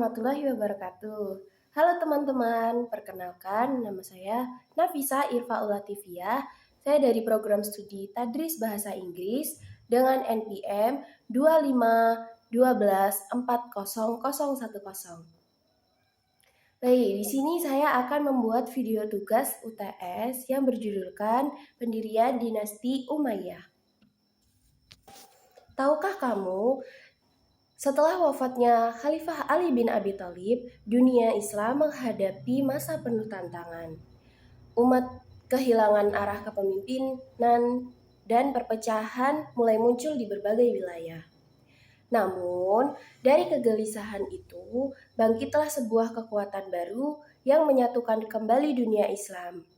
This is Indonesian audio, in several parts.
warahmatullahi wabarakatuh. Halo teman-teman, perkenalkan nama saya Nafisa Irfaul Latifiyah. Saya dari program studi Tadris Bahasa Inggris dengan NPM 25124010. Baik, di sini saya akan membuat video tugas UTS yang berjudulkan Pendirian Dinasti Umayyah. Tahukah kamu, setelah wafatnya Khalifah Ali bin Abi Thalib, dunia Islam menghadapi masa penuh tantangan. Umat kehilangan arah kepemimpinan dan perpecahan mulai muncul di berbagai wilayah. Namun, dari kegelisahan itu, bangkitlah sebuah kekuatan baru yang menyatukan kembali dunia Islam.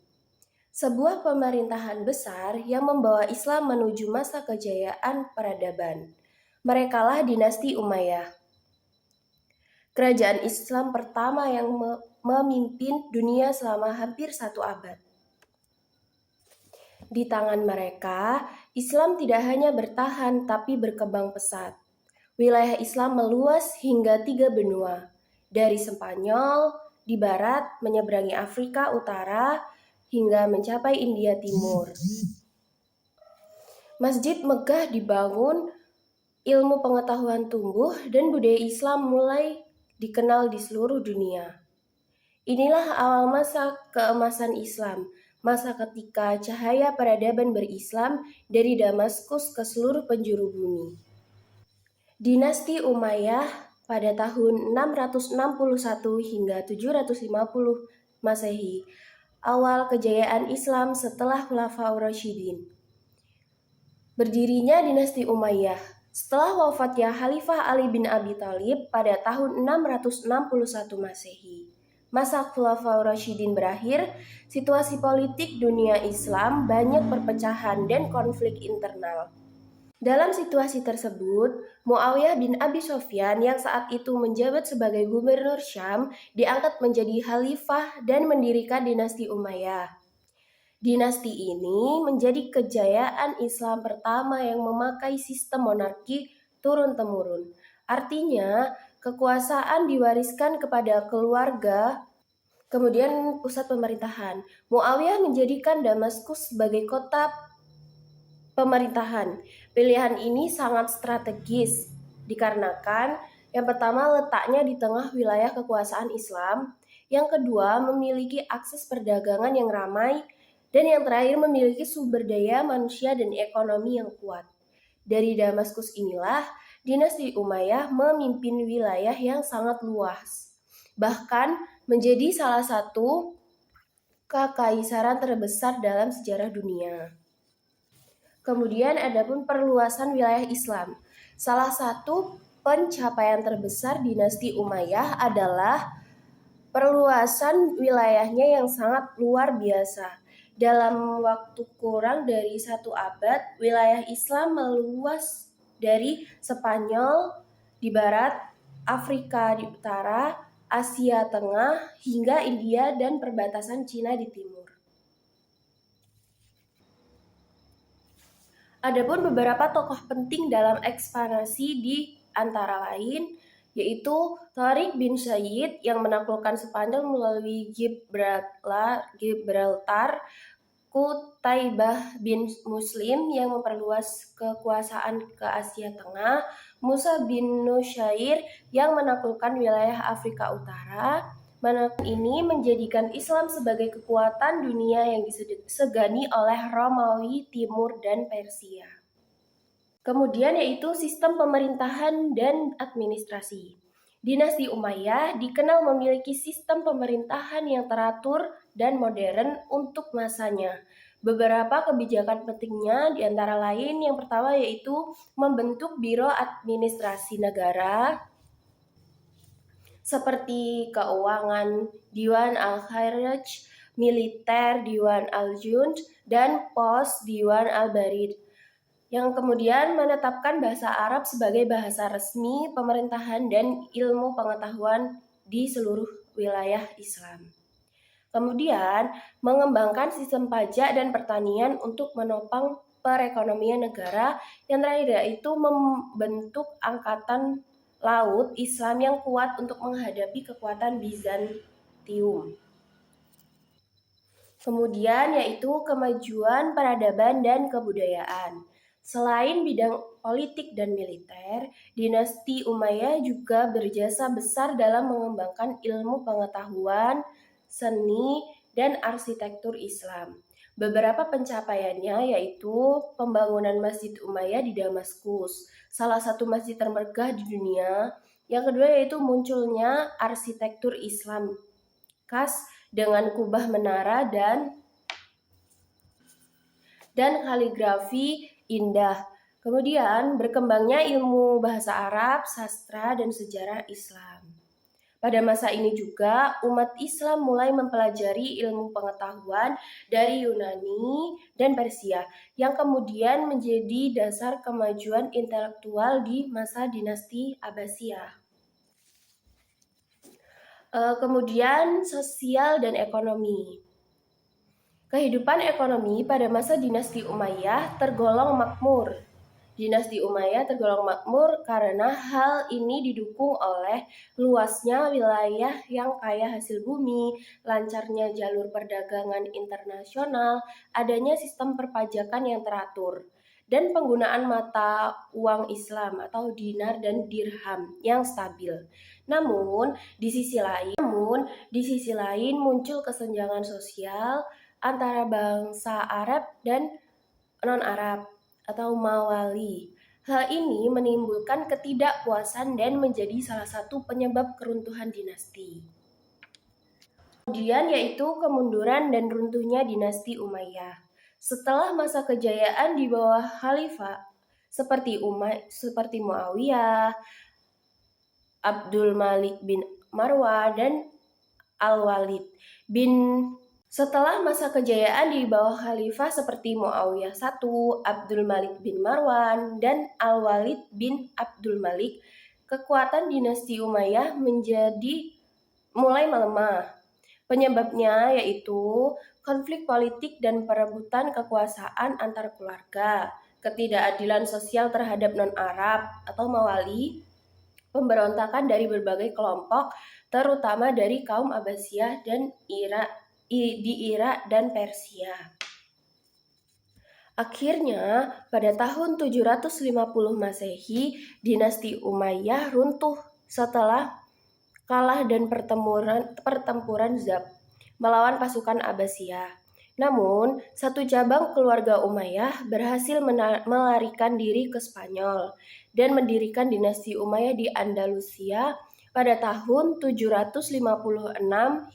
Sebuah pemerintahan besar yang membawa Islam menuju masa kejayaan peradaban. Merekalah dinasti Umayyah. Kerajaan Islam pertama yang memimpin dunia selama hampir 1 abad. Di tangan mereka, Islam tidak hanya bertahan tapi berkembang pesat. Wilayah Islam meluas hingga 3 benua, dari Spanyol di barat menyeberangi Afrika Utara hingga mencapai India Timur. Masjid megah dibangun, ilmu pengetahuan tumbuh, dan budaya Islam mulai dikenal di seluruh dunia. Inilah awal masa keemasan Islam, masa ketika cahaya peradaban berislam dari Damaskus ke seluruh penjuru bumi. Dinasti Umayyah pada tahun 661 hingga 750 Masehi, awal kejayaan Islam setelah Khulafaur Rasyidin. Berdirinya dinasti Umayyah setelah wafatnya Khalifah Ali bin Abi Thalib pada tahun 661 Masehi. Masa Khulafaur Rasyidin berakhir, situasi politik dunia Islam banyak perpecahan dan konflik internal. Dalam situasi tersebut, Muawiyah bin Abi Sufyan yang saat itu menjabat sebagai gubernur Syam diangkat menjadi khalifah dan mendirikan dinasti Umayyah. Dinasti ini menjadi kejayaan Islam pertama yang memakai sistem monarki turun-temurun. Artinya, kekuasaan diwariskan kepada keluarga, kemudian pusat pemerintahan. Muawiyah menjadikan Damaskus sebagai kota pemerintahan. Pilihan ini sangat strategis dikarenakan yang pertama letaknya di tengah wilayah kekuasaan Islam, yang kedua memiliki akses perdagangan yang ramai, dan yang terakhir memiliki sumber daya manusia dan ekonomi yang kuat. Dari Damaskus inilah dinasti Umayyah memimpin wilayah yang sangat luas, bahkan menjadi salah satu kekaisaran terbesar dalam sejarah dunia. Kemudian adapun perluasan wilayah Islam. Salah satu pencapaian terbesar dinasti Umayyah adalah perluasan wilayahnya yang sangat luar biasa. Dalam waktu kurang dari 1 abad, wilayah Islam meluas dari Spanyol di barat, Afrika di utara, Asia Tengah, hingga India dan perbatasan Cina di timur. Adapun beberapa tokoh penting dalam ekspansi di antara lain yaitu Tariq bin Syed yang menaklukkan Spanyol melalui Gibraltar, Qutaibah bin Muslim yang memperluas kekuasaan ke Asia Tengah, Musa bin Nusyair yang menaklukkan wilayah Afrika Utara. Manakala ini menjadikan Islam sebagai kekuatan dunia yang disegani oleh Romawi Timur dan Persia. Kemudian yaitu sistem pemerintahan dan administrasi. Dinasti Umayyah dikenal memiliki sistem pemerintahan yang teratur dan modern untuk masanya. Beberapa kebijakan pentingnya diantara lain yang pertama yaitu membentuk Biro Administrasi Negara, seperti keuangan, Diwan Al-Khairaj, militer, Diwan Al-Jund, dan pos Diwan Al-Barid, yang kemudian menetapkan bahasa Arab sebagai bahasa resmi pemerintahan dan ilmu pengetahuan di seluruh wilayah Islam. Kemudian, mengembangkan sistem pajak dan pertanian untuk menopang perekonomian negara. Yang terakhir yaitu membentuk angkatan laut Islam yang kuat untuk menghadapi kekuatan Bizantium. Kemudian yaitu kemajuan peradaban dan kebudayaan. Selain bidang politik dan militer, dinasti Umayyah juga berjasa besar dalam mengembangkan ilmu pengetahuan, seni, dan arsitektur Islam. Beberapa pencapaiannya yaitu pembangunan Masjid Umayyah di Damaskus, salah satu masjid termegah di dunia. Yang kedua yaitu munculnya arsitektur Islam khas dengan kubah menara dan kaligrafi indah. Kemudian berkembangnya ilmu bahasa Arab, sastra, dan sejarah Islam. Pada masa ini juga umat Islam mulai mempelajari ilmu pengetahuan dari Yunani dan Persia yang kemudian menjadi dasar kemajuan intelektual di masa dinasti Abbasiyah. Kemudian sosial dan ekonomi. Kehidupan ekonomi pada masa dinasti Umayyah tergolong makmur. Dinasti Umayyah tergolong makmur karena hal ini didukung oleh luasnya wilayah yang kaya hasil bumi, lancarnya jalur perdagangan internasional, adanya sistem perpajakan yang teratur, dan penggunaan mata uang Islam atau dinar dan dirham yang stabil. Namun, di sisi lain muncul kesenjangan sosial antara bangsa Arab dan non-Arab atau Mawali. Hal ini menimbulkan ketidakpuasan dan menjadi salah satu penyebab keruntuhan dinasti. Kemudian yaitu kemunduran dan runtuhnya dinasti Umayyah. Setelah masa kejayaan di bawah khalifah seperti Muawiyah, Abdul Malik bin Marwan, dan Al-Walid bin Setelah masa kejayaan di bawah khalifah seperti Muawiyah I, Abdul Malik bin Marwan, dan Al-Walid bin Abdul Malik, kekuatan dinasti Umayyah mulai melemah. Penyebabnya yaitu konflik politik dan perebutan kekuasaan antar keluarga, ketidakadilan sosial terhadap non-Arab atau Mawali, pemberontakan dari berbagai kelompok, terutama dari kaum Abbasiyah dan di Irak dan Persia. Akhirnya, pada tahun 750 Masehi, dinasti Umayyah runtuh setelah kalah dan pertempuran Zab melawan pasukan Abbasiyah. Namun, satu cabang keluarga Umayyah berhasil melarikan diri ke Spanyol dan mendirikan dinasti Umayyah di Andalusia pada tahun 756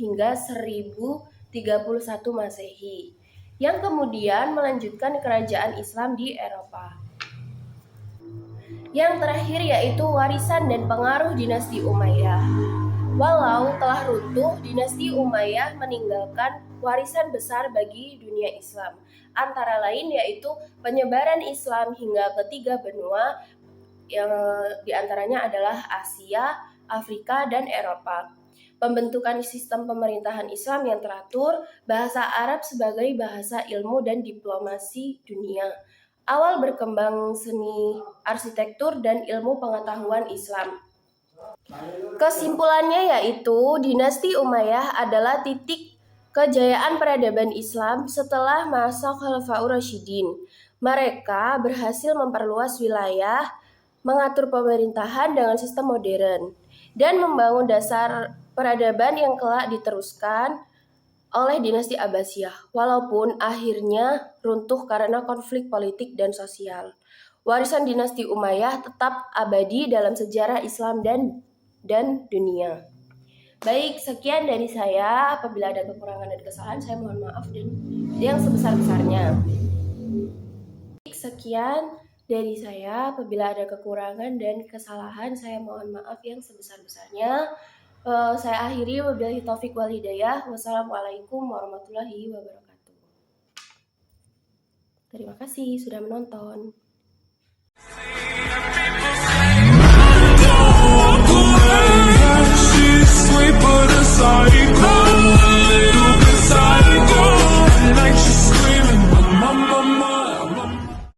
hingga 1031 Masehi, yang kemudian melanjutkan kerajaan Islam di Eropa. Yang terakhir yaitu warisan dan pengaruh dinasti Umayyah. Walau telah runtuh, dinasti Umayyah meninggalkan warisan besar bagi dunia Islam, antara lain yaitu penyebaran Islam hingga ketiga benua, yang diantaranya adalah Asia, Afrika, dan Eropa. Pembentukan sistem pemerintahan Islam yang teratur, bahasa Arab sebagai bahasa ilmu dan diplomasi dunia. Awal berkembang seni arsitektur dan ilmu pengetahuan Islam. Kesimpulannya yaitu dinasti Umayyah adalah titik kejayaan peradaban Islam setelah masa Khalifahur Rasyidin. Mereka berhasil memperluas wilayah, mengatur pemerintahan dengan sistem modern, dan membangun dasar peradaban yang kelak diteruskan oleh dinasti Abbasiyah, walaupun akhirnya runtuh karena konflik politik dan sosial. Warisan dinasti Umayyah tetap abadi dalam sejarah Islam dan dunia. Baik, sekian dari saya. Apabila ada kekurangan dan kesalahan, saya mohon maaf dan yang sebesar-besarnya. Sekian dari saya. Apabila ada kekurangan dan kesalahan, saya mohon maaf yang sebesar-besarnya. Saya akhiri, wabillahi taufik wal hidayah. Wassalamualaikum warahmatullahi wabarakatuh. Terima kasih sudah menonton.